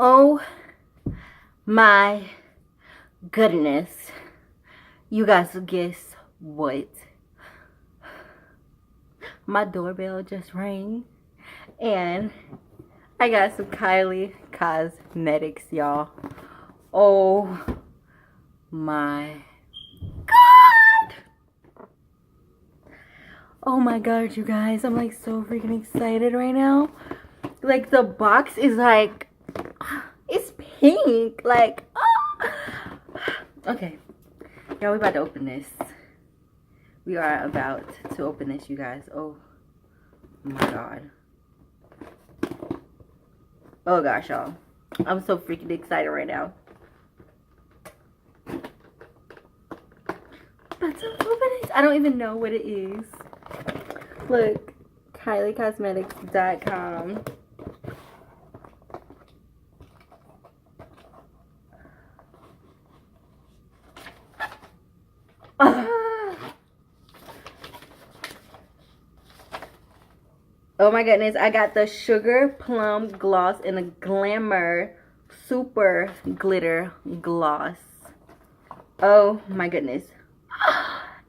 Oh my goodness. You guys guess what? My doorbell just rang and I got some Kylie cosmetics, y'all. Oh my god. Oh my god, you guys. I'm like so freaking excited right now. Like the box is like, it's pink. Like, oh. Okay. Y'all, we about to open this. We are about to open this, you guys. Oh my god. Oh gosh, y'all. I'm so freaking excited right now. About to open it. I don't even know what it is. Look, KylieCosmetics.com. Oh my goodness, I got the Sugar Plum Gloss in the Glamour Super Glitter Gloss. Oh my goodness.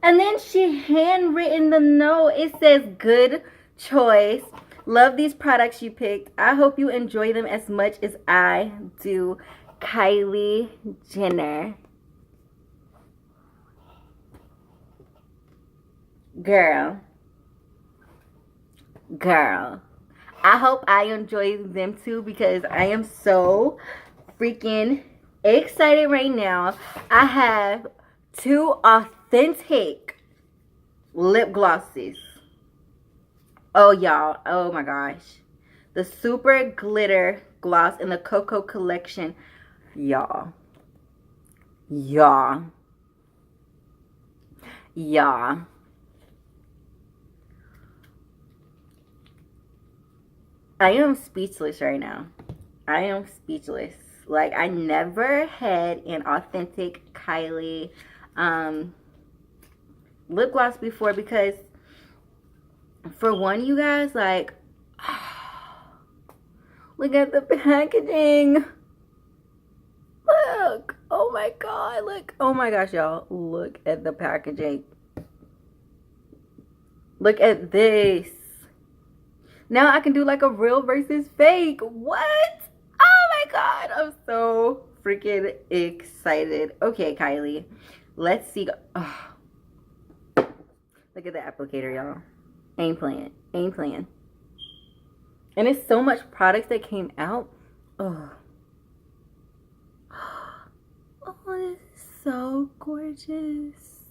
And then she handwritten the note. It says, good choice. Love these products you picked. I hope you enjoy them as much as I do. Kylie Jenner. Girl, I hope I enjoy them too, because I am so freaking excited right now. I have two authentic lip glosses. Oh y'all, oh my gosh, the Super Glitter Gloss in the Cocoa Collection. Y'all, I am speechless right now. I am speechless. Like, I never had an authentic Kylie lip gloss before, because for one, you guys, like, look at the packaging. Look. Oh my god. Look. Oh my gosh, y'all. Look at the packaging. Look at this. Now I can do like a real versus fake. What? Oh my god. I'm so freaking excited. Okay, Kylie. Let's see. Oh. Look at the applicator, y'all. Ain't playing. Ain't playing. And it's so much products that came out. Oh. Oh, this is so gorgeous.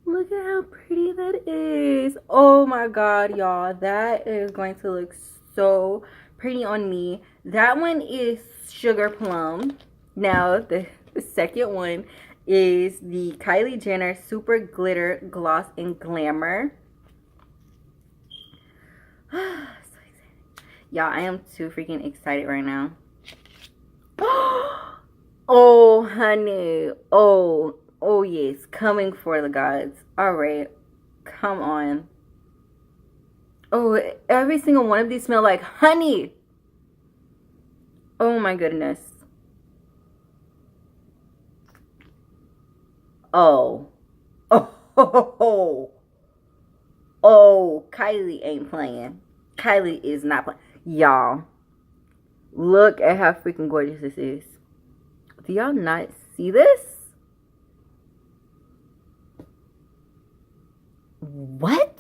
Look at how pretty that is. Oh my god, y'all. That is going to look so pretty on me. That one is Sugar Plum. Now, the second one is the Kylie Jenner Super Glitter Gloss in Glamour. So excited. Y'all, I am too freaking excited right now. Oh, honey. Oh, yes. Coming for the gods. All right. Come on. Oh, every single one of these smell like honey. Oh, my goodness. Oh. Oh. Oh, Kylie ain't playing. Kylie is not playing. Y'all, look at how freaking gorgeous this is. Do y'all not see this? What?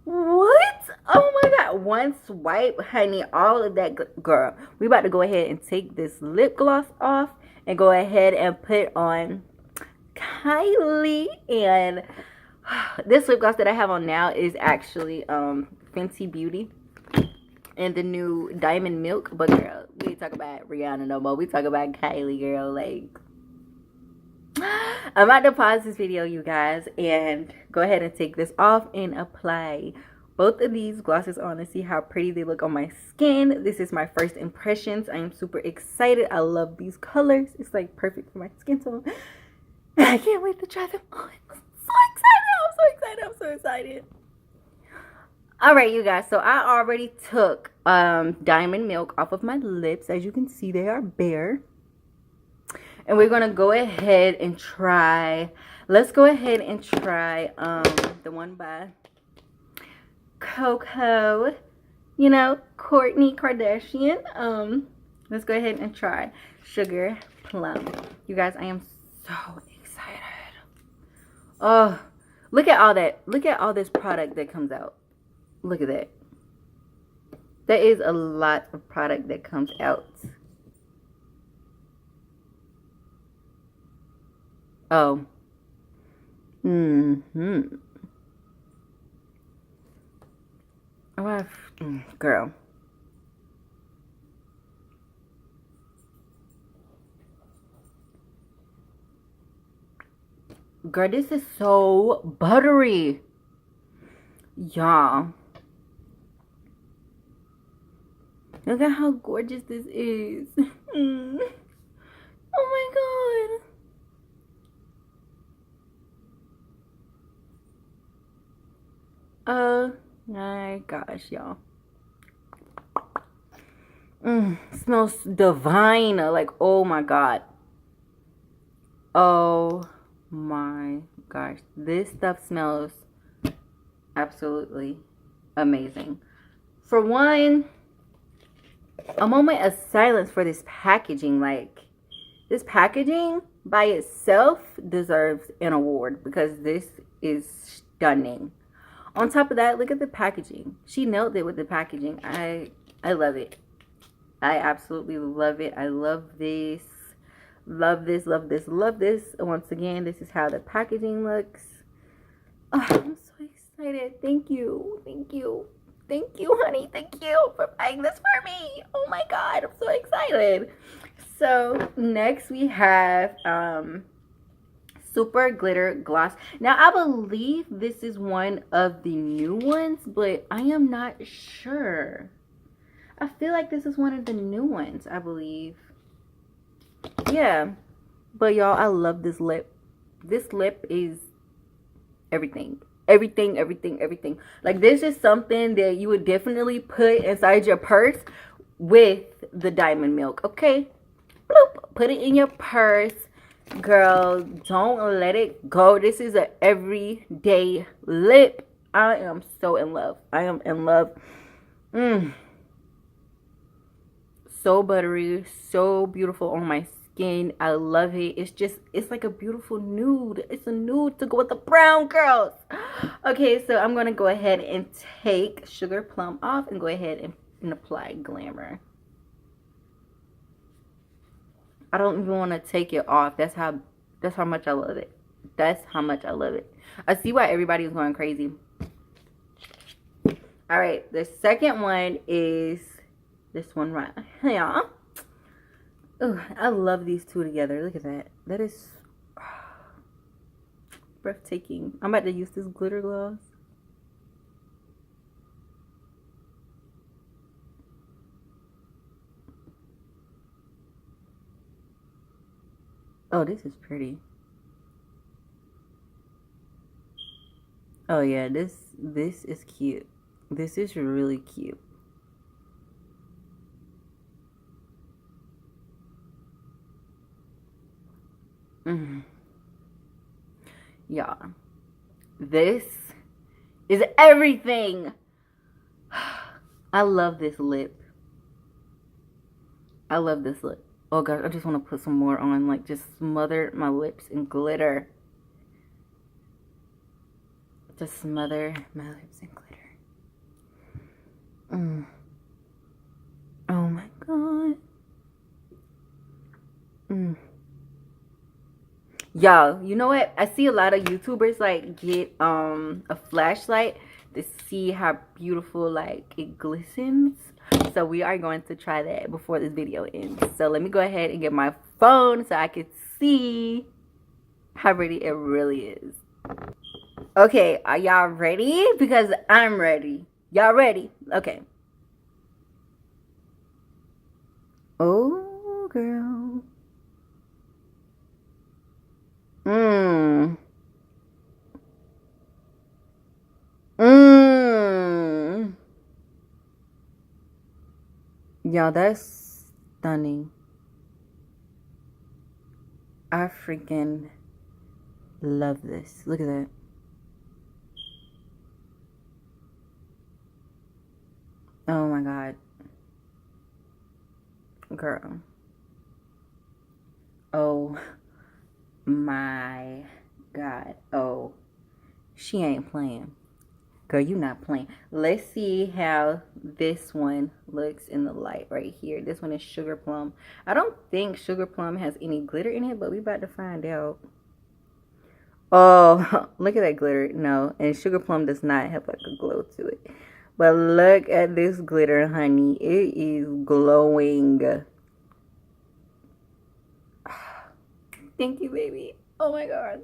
What? Oh my god. One swipe, honey. All of that. Girl, we about to go ahead and take this lip gloss off and go ahead and put on Kylie. And this lip gloss that I have on now is actually Fenty Beauty and the new Diamond Milk. But girl, we ain't talk about Rihanna no more. We talk about Kylie, girl. Like, I'm about to pause this video, you guys, and go ahead and take this off and apply both of these glosses on to see how pretty they look on my skin. This is my first impressions. I am super excited. I love these colors. It's like perfect for my skin tone. I can't wait to try them on. I'm so excited. I'm so excited. I'm so excited. All right, you guys. So I already took Diamond Milk off of my lips. As you can see, they are bare. And we're gonna go ahead and try. Let's go ahead and try the one by Coco. You know, Kourtney Kardashian. Let's go ahead and try Sugar Plum. You guys, I am so excited. Oh, look at all that. Look at all this product that comes out. Look at that. There is a lot of product that comes out. Oh. Oh, girl. Girl, this is so buttery. Y'all. Look at how gorgeous this is. Oh my god. Oh my gosh, y'all. Smells divine. Like, oh my god. Oh my gosh. This stuff smells absolutely amazing. For one, a moment of silence for this packaging. Like, this packaging by itself deserves an award because this is stunning. On top of that, look at the packaging. She nailed it with the packaging. I love it. I absolutely love it. I love this. Love this, love this, love this. Once again, this is how the packaging looks. Oh, I'm so excited. Thank you. Thank you. Thank you, honey. Thank you for buying this for me. Oh my god, I'm so excited. So next we have Super Glitter Gloss. Now I believe this is one of the new ones, but I am not sure. I feel like this is one of the new ones, I believe. Yeah. But y'all, I love this lip. This lip is everything. Everything, everything, everything. Like, this is something that you would definitely put inside your purse with the Diamond Milk. Okay? Bloop. Put it in your purse. Girl, don't let it go. This is an everyday lip. I am so in love. I am in love. So buttery, so beautiful on my skin. I love it. It's like a beautiful nude. It's a nude to go with the brown, girls. Okay, so I'm gonna go ahead and take Sugar Plum off and go ahead and apply Glamour. I don't even want to take it off. That's how much I love it. That's how much I love it. I see why everybody was going crazy. All right, the second one is this one right here. Oh, I love these two together. Look at that. That is breathtaking. I'm about to use this glitter gloss. Oh, this is pretty. Oh yeah, this is cute. This is really cute. Y'all, this is everything. I love this lip. I love this lip. Oh gosh, I just want to put some more on. Like, just smother my lips in glitter. Just smother my lips in glitter. Oh my god. Y'all, you know what? I see a lot of YouTubers like get a flashlight to see how beautiful like it glistens. So we are going to try that before this video ends. So let me go ahead and get my phone so I can see how pretty it really is. Okay, are y'all ready? Because I'm ready. Y'all ready? Okay. Oh, girl. Y'all, that's stunning. I freaking love this. Look at that. Oh my god. Girl. Oh my god. Oh. She ain't playing. Girl, you not playing. Let's see how this one looks in the light right here. This one is Sugar Plum. I don't think Sugar Plum has any glitter in it, but we about to find out. Oh, look at that glitter. No, and Sugar Plum does not have like a glow to it. But look at this glitter, honey. It is glowing. Thank you, baby. Oh my god.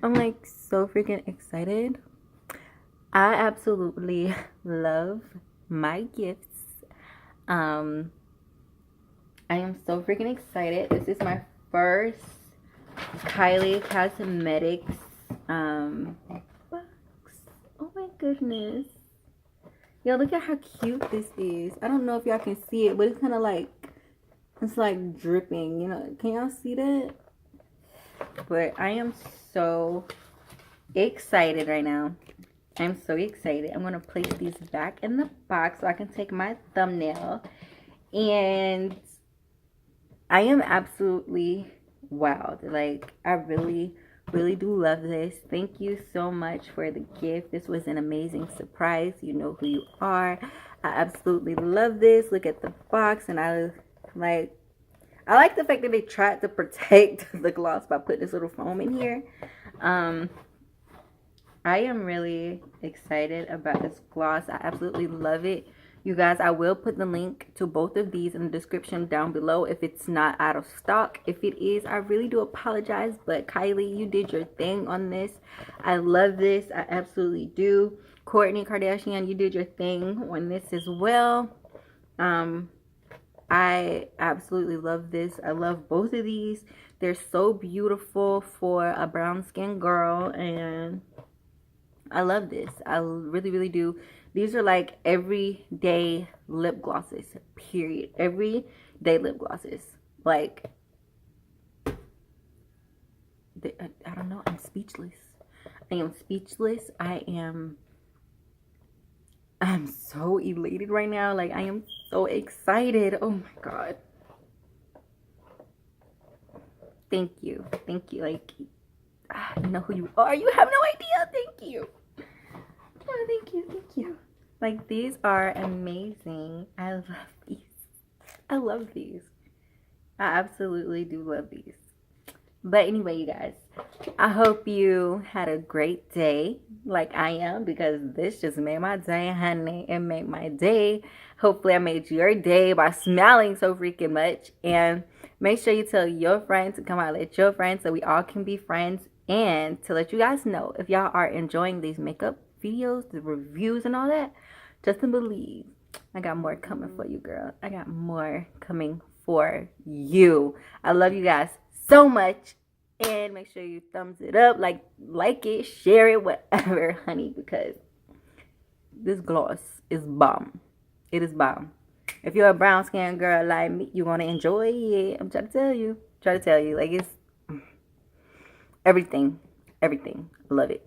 I'm like so freaking excited. I absolutely love my gifts. I am so freaking excited. This is my first Kylie Cosmetics box. Oh my goodness. Yo, look at how cute this is. I don't know if y'all can see it, but it's kind of like, it's like dripping, you know. Can y'all see that? But I am so excited right now. I'm so excited. I'm going to place these back in the box so I can take my thumbnail. And I am absolutely wowed. Like, I really do love this. Thank you so much for the gift. This was an amazing surprise. You know who you are. I absolutely love this. Look at the box. And I like the fact that they tried to protect the gloss by putting this little foam in here. I am really excited about this gloss. I absolutely love it. You guys, I will put the link to both of these in the description down below if it's not out of stock. If it is, I really do apologize. But Kylie, you did your thing on this. I love this. I absolutely do. Kourtney Kardashian, you did your thing on this as well. I absolutely love this. I love both of these. They're so beautiful for a brown skinned girl, and I love this. I really do. These are like everyday lip glosses, period. Everyday lip glosses. Like, I don't know. I'm speechless. I am speechless. I'm so elated right now. Like, I am so excited. Oh my god. Thank you. Thank you. Like, you know who you are. You have no idea. Thank you. Oh, thank you. Thank you. Like, these are amazing. I love these. I love these. I absolutely do love these. But anyway, you guys, I hope you had a great day like I am, because this just made my day, honey. It made my day. Hopefully I made your day by smiling so freaking much. And make sure you tell your friends to come out, let your friends, so we all can be friends. And to let you guys know, if y'all are enjoying these makeup videos, the reviews and all that, just to believe, I got more coming for you, girl. I got more coming for you. I love you guys so much. And make sure you thumbs it up, like it, share it, whatever, honey, because this gloss is bomb. It is bomb. If you're a brown skin girl like me, you're gonna enjoy it. I'm trying to tell you. Like, it's everything. I love it.